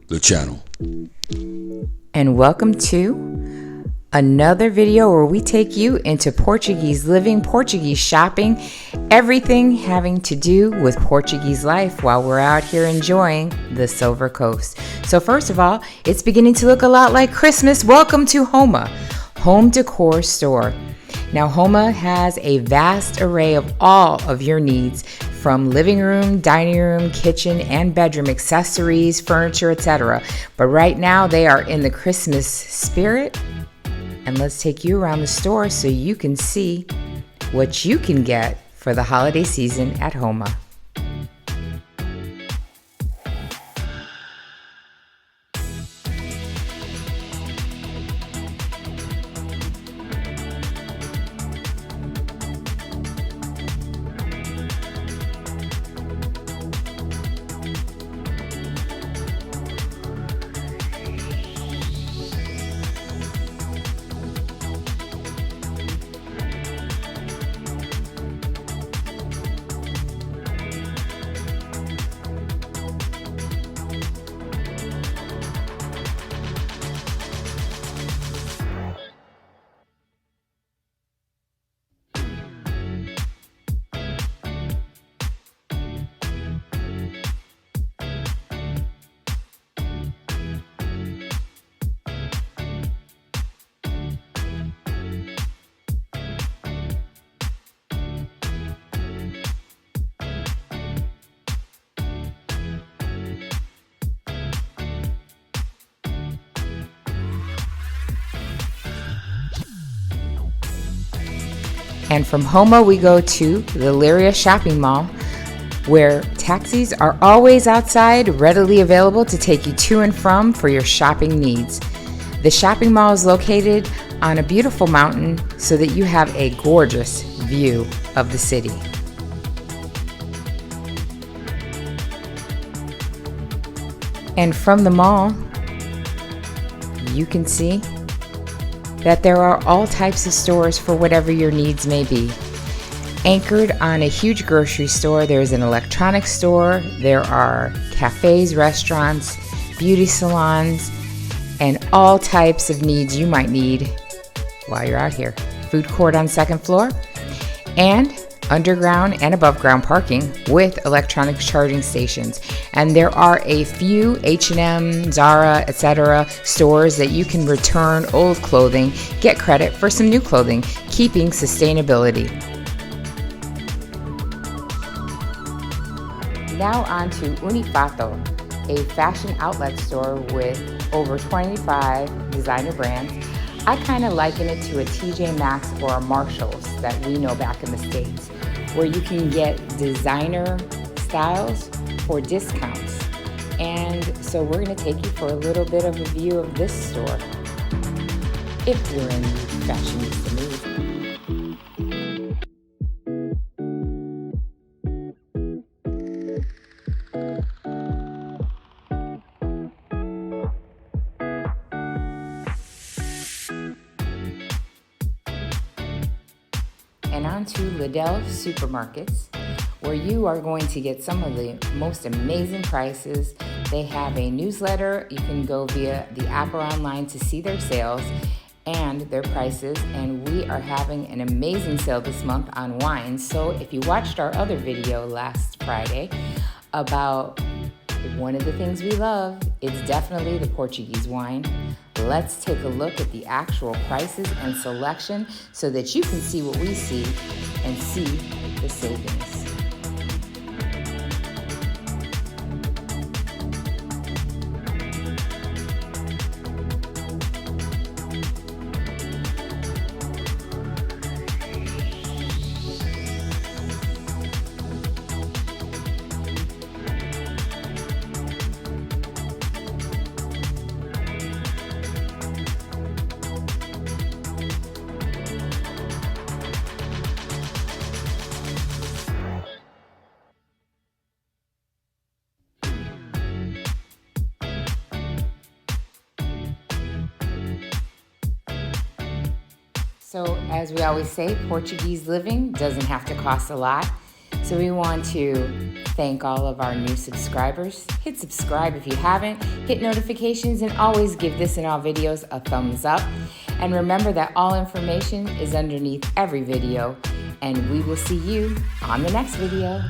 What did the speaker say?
the channel. And welcome to another video where we take you into Portuguese living, Portuguese shopping, everything having to do with Portuguese life while we're out here enjoying the Silver Coast. So first of all, it's beginning to look a lot like Christmas. Welcome to Hôma, home decor store. Now Hôma has a vast array of all of your needs, from living room, dining room, kitchen, and bedroom accessories, furniture, etc. But right now they are in the Christmas spirit. And let's take you around the store so you can see what you can get for the holiday season at Hôma. And from Hôma, we go to the Leiria shopping mall, where taxis are always outside, readily available to take you to and from for your shopping needs. The shopping mall is located on a beautiful mountain so that you have a gorgeous view of the city. And from the mall, you can see that there are all types of stores for whatever your needs may be. Anchored on a huge grocery store, there's an electronics store, there are cafes, restaurants, beauty salons, and all types of needs you might need while you're out here. Food court on second floor, and underground and above ground parking with electronic charging stations. And there are a few H&M, Zara, etc. stores that you can return old clothing, get credit for some new clothing, keeping sustainability. Now on to Unifato, a fashion outlet store with over 25 designer brands. I kind of liken it to a TJ Maxx or a Marshalls that we know back in the States, where you can get designer styles for discounts. And so we're going to take you for a little bit of a view of this store, if you're in the fashionista mood. And on to Lidl supermarkets, where you are going to get some of the most amazing prices. They have a newsletter. You can go via the app or online to see their sales and their prices. And we are having an amazing sale this month on wines. So if you watched our other video last Friday about one of the things we love, it's definitely the Portuguese wine. Let's take a look at the actual prices and selection so that you can see what we see and see the savings. So as we always say, Portuguese living doesn't have to cost a lot. So we want to thank all of our new subscribers. Hit subscribe if you haven't, hit notifications, and always give this and all videos a thumbs up. And remember that all information is underneath every video, and we will see you on the next video.